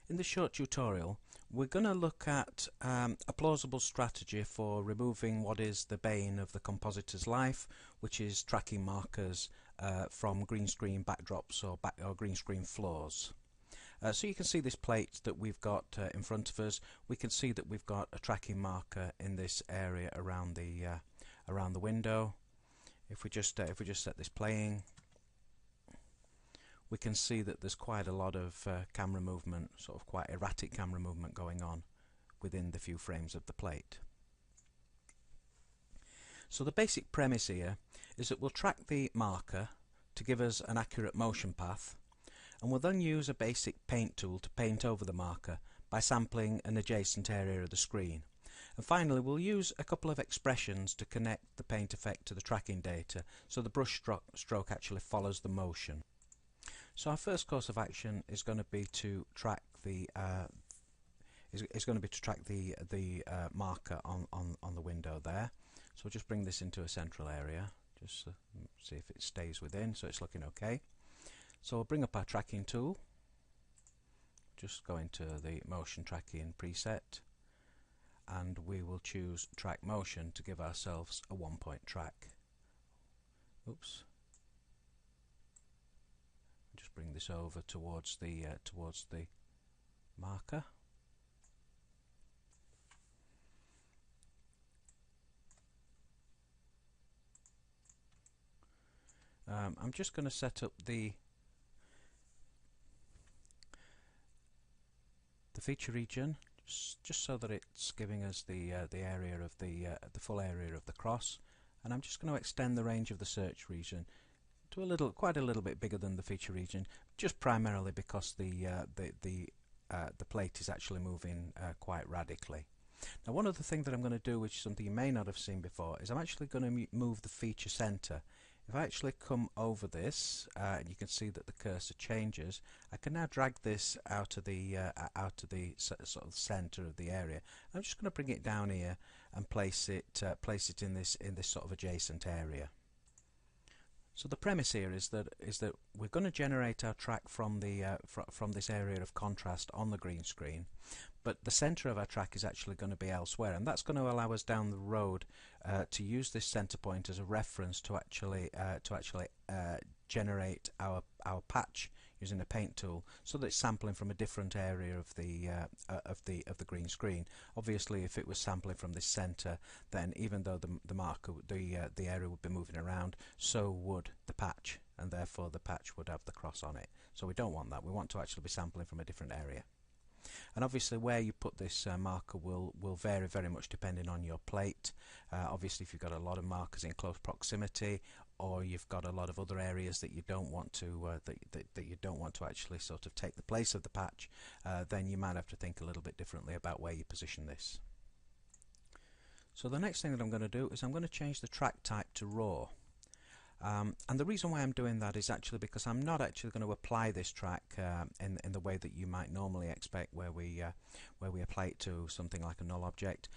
In this short tutorial, we're going to look at a plausible strategy for removing what is the bane of the compositor's life, which is tracking markers from green screen backdrops or green screen floors. So you can see this plate that we've got in front of us. We can see that we've got a tracking marker in this area around the window. If we just set this playing, we can see that there's quite a lot of camera movement, sort of quite erratic camera movement going on within the few frames of the plate. So the basic premise here is that we'll track the marker to give us an accurate motion path, and we'll then use a basic paint tool to paint over the marker by sampling an adjacent area of the screen. And finally, we'll use a couple of expressions to connect the paint effect to the tracking data, so the brush stroke actually follows the motion. So our first course of action is going to be to track the marker on the window there. So we'll just bring this into a central area, just to see if it stays within. So it's looking okay. So we'll bring up our tracking tool. Just go into the motion tracking preset, and we will choose track motion to give ourselves a 1-point track. Oops. Just bring this over towards the marker. I'm just going to set up the feature region just so that it's giving us the area of the full area of the cross, and I'm just going to extend the range of the search region to quite a little bit bigger than the feature region, just primarily because the plate is actually moving quite radically. Now, one other thing that I'm going to do, which is something you may not have seen before, is I'm actually going to move the feature center. If I actually come over this, and you can see that the cursor changes, I can now drag this out of the sort of center of the area. I'm just going to bring it down here and place it in this sort of adjacent area. So the premise here is that we're going to generate our track from this area of contrast on the green screen, but the center of our track is actually going to be elsewhere, and that's going to allow us down the road to use this center point as a reference to actually generate our patch using a paint tool, so that it's sampling from a different area of the green screen. Obviously, if it was sampling from this center, then even though the area would be moving around, so would the patch, and therefore the patch would have the cross on it. So we don't want that. We want to actually be sampling from a different area. And obviously where you put this marker will vary very much depending on your plate. Obviously, if you've got a lot of markers in close proximity, or you've got a lot of other areas that you don't want to that you don't want to actually sort of take the place of the patch, then you might have to think a little bit differently about where you position this. So the next thing that I'm going to do is I'm going to change the track type to raw. And the reason why I'm doing that is actually because I'm not actually going to apply this track in the way that you might normally expect, where we apply it to something like a null object.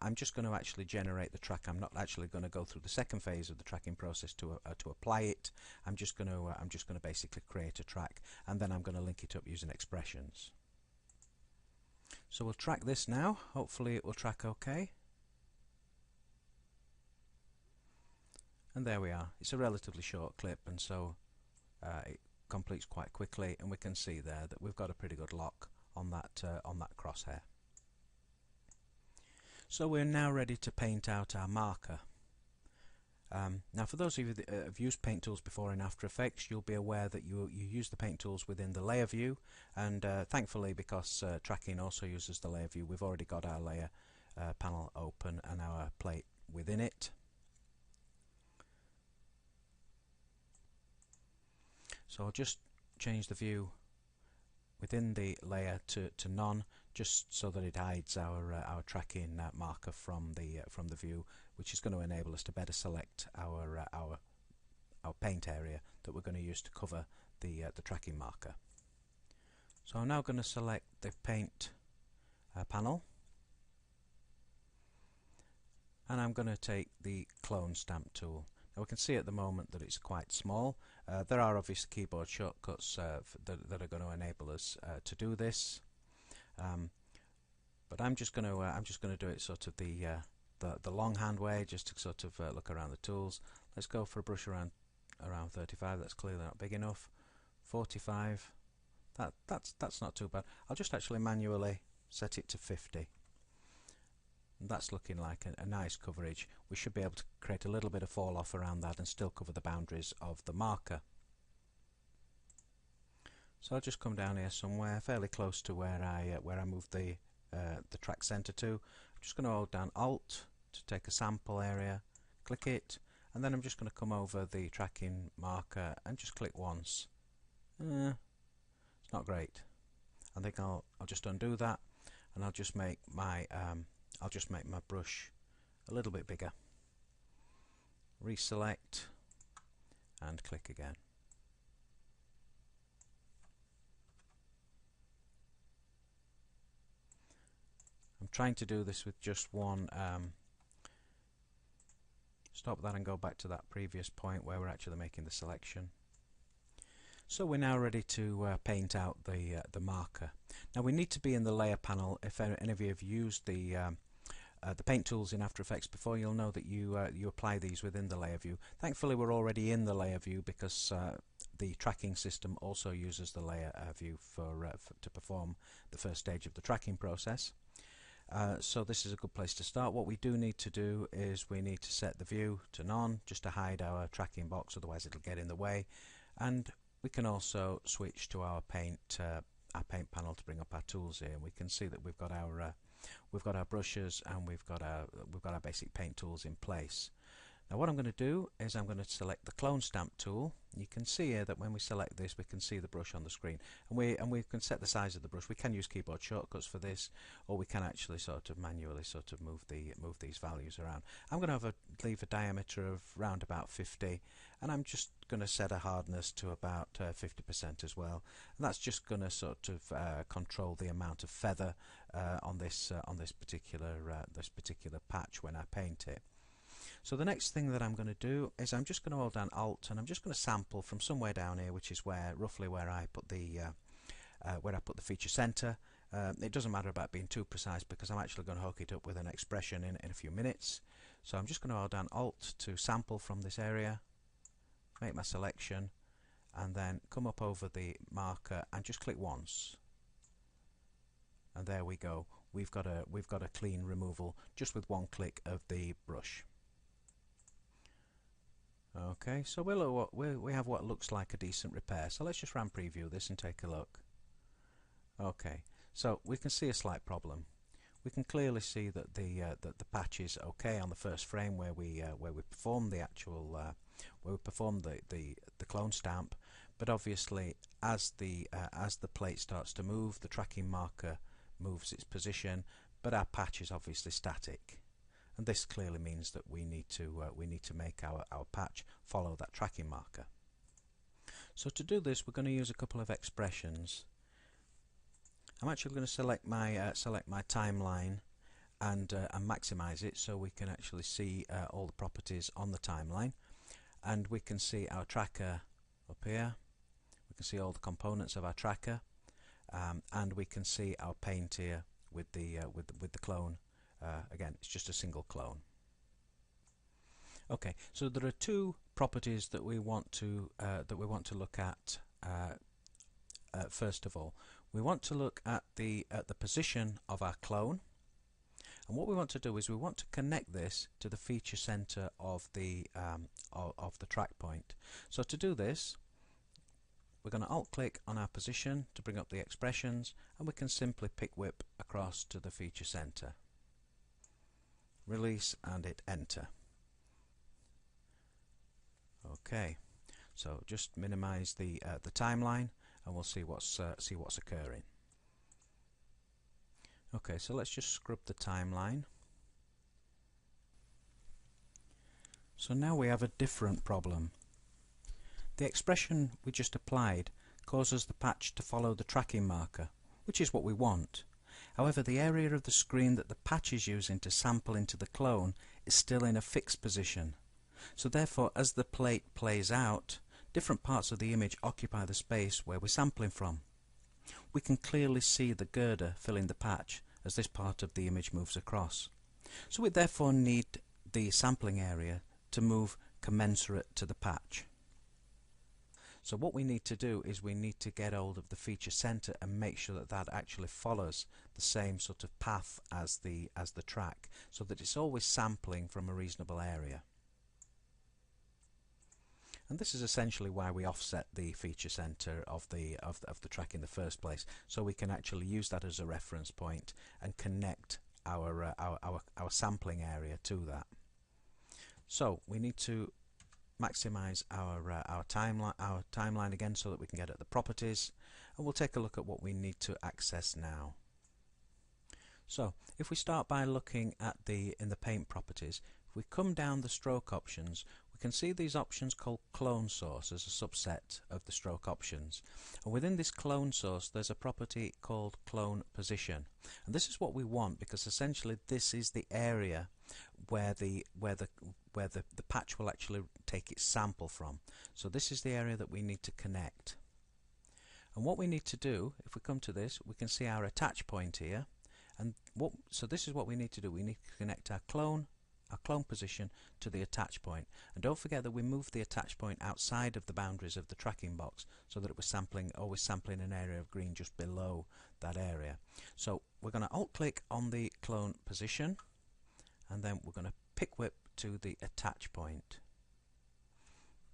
I'm just going to actually generate the track. I'm not actually going to go through the second phase of the tracking process to apply it. I'm just going to basically create a track, and then I'm going to link it up using expressions. So we'll track this now. Hopefully it will track okay. And there we are. It's a relatively short clip, and so it completes quite quickly, and we can see there that we've got a pretty good lock on that crosshair. So we're now ready to paint out our marker. Now, for those of you that have used paint tools before in After Effects, you'll be aware that you use the paint tools within the layer view, and thankfully, because tracking also uses the layer view, we've already got our layer panel open and our plate within it. So I'll just change the view within the layer to none, just so that it hides our tracking marker from the view, which is going to enable us to better select our paint area that we're going to use to cover the tracking marker. So I'm now going to select the paint panel, and I'm going to take the clone stamp tool. Now we can see at the moment that it's quite small. There are obviously keyboard shortcuts that are going to enable us to do this. But I'm just going to do it sort of the longhand way, just to sort of look around the tools. Let's go for a brush around 35. That's clearly not big enough. 45. That's not too bad. I'll just actually manually set it to 50. And that's looking like a nice coverage. We should be able to create a little bit of fall off around that and still cover the boundaries of the marker. So I'll just come down here somewhere fairly close to where I moved the track center to. I'm just going to hold down Alt to take a sample area, click it, and then I'm just going to come over the tracking marker and just click once. It's not great. I think I'll just undo that, and I'll just make my brush a little bit bigger. Reselect and click again. I'm trying to do this with just one. Stop that and go back to that previous point where we're actually making the selection. So we're now ready to paint out the marker. Now we need to be in the layer panel. If any of you have used the paint tools in After Effects before, you'll know that you apply these within the layer view. Thankfully we're already in the layer view because the tracking system also uses the layer view to perform the first stage of the tracking process. So this is a good place to start. What we do need to do is we need to set the view to none, just to hide our tracking box, otherwise it'll get in the way. And we can also switch to our paint panel to bring up our tools here, and we can see that we've got our brushes and we've got our basic paint tools in place. Now what I'm going to do is I'm going to select the clone stamp tool. You can see here that when we select this, we can see the brush on the screen, and we can set the size of the brush. We can use keyboard shortcuts for this, or we can actually sort of manually sort of move these values around. I'm going to leave a diameter of round about 50, and I'm just going to set a hardness to about 50% as well, and that's just going to sort of control the amount of feather on this particular patch when I paint it. So the next thing that I'm going to do is I'm just going to hold down Alt, and I'm just going to sample from somewhere down here, which is roughly where I put the feature center. It doesn't matter about being too precise because I'm actually going to hook it up with an expression in a few minutes. So I'm just going to hold down Alt to sample from this area, make my selection, and then come up over the marker and just click once. And there we go. We've got a clean removal just with one click of the brush. Okay, so we have what looks like a decent repair. So let's just run preview this and take a look. Okay, so we can see a slight problem. We can clearly see that the patch is okay on the first frame where we perform the actual the clone stamp, but obviously as the plate starts to move, the tracking marker moves its position, but our patch is obviously static. And this clearly means that we need to make our patch follow that tracking marker. So to do this, we're going to use a couple of expressions. I'm actually going to select my timeline and maximize it so we can actually see all the properties on the timeline, and we can see our tracker up here. We can see all the components of our tracker, and we can see our paint here with the clone. Again, it's just a single clone. Okay, so there are two properties that we want to look at. First of all, we want to look at the position of our clone, and what we want to do is we want to connect this to the feature center of the track point. So to do this, we're going to alt-click on our position to bring up the expressions, and we can simply pick whip across to the feature center. Release and hit enter. Okay, so just minimize the timeline, and we'll see what's occurring. Okay, so let's just scrub the timeline. So now we have a different problem. The expression we just applied causes the patch to follow the tracking marker, which is what we want. However, the area of the screen that the patch is using to sample into the clone is still in a fixed position. So therefore, as the plate plays out, different parts of the image occupy the space where we're sampling from. we can clearly see the girder filling the patch as this part of the image moves across. So we therefore need the sampling area to move commensurate to the patch. So what we need to do is we need to get hold of the feature center and make sure that that actually follows the same sort of path as the track, so that it's always sampling from a reasonable area. And this is essentially why we offset the feature center of the track in the first place, so we can actually use that as a reference point and connect our sampling area to that. So we need to maximize our timeline again so that we can get at the properties, and we'll take a look at what we need to access now. So if we start by looking at in the paint properties, if we come down the stroke options, we can see these options called clone source as a subset of the stroke options, and within this clone source there's a property called clone position, and this is what we want because essentially this is the area where the patch will actually take its sample from. So this is the area that we need to connect. And what we need to do, if we come to this, we can see our attach point here. And so this is what we need to do. We need to connect our clone position to the attach point. And don't forget that we move the attach point outside of the boundaries of the tracking box so that it was always sampling an area of green just below that area. So we're going to alt click on the clone position, and then we're going to pick whip to the attach point.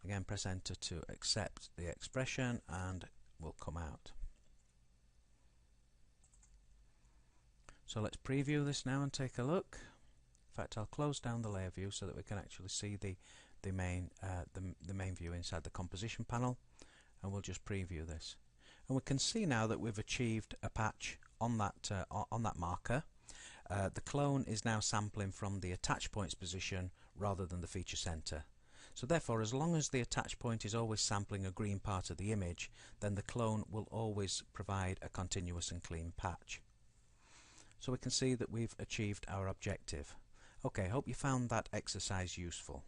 Again, press enter to accept the expression and we'll come out. So let's preview this now and take a look. In fact, I'll close down the layer view so that we can actually see the main view inside the composition panel, and we'll just preview this. And we can see now that we've achieved a patch on that marker. The clone is now sampling from the attach point's position rather than the feature center. So therefore, as long as the attach point is always sampling a green part of the image, then the clone will always provide a continuous and clean patch. So we can see that we've achieved our objective. Okay, hope you found that exercise useful.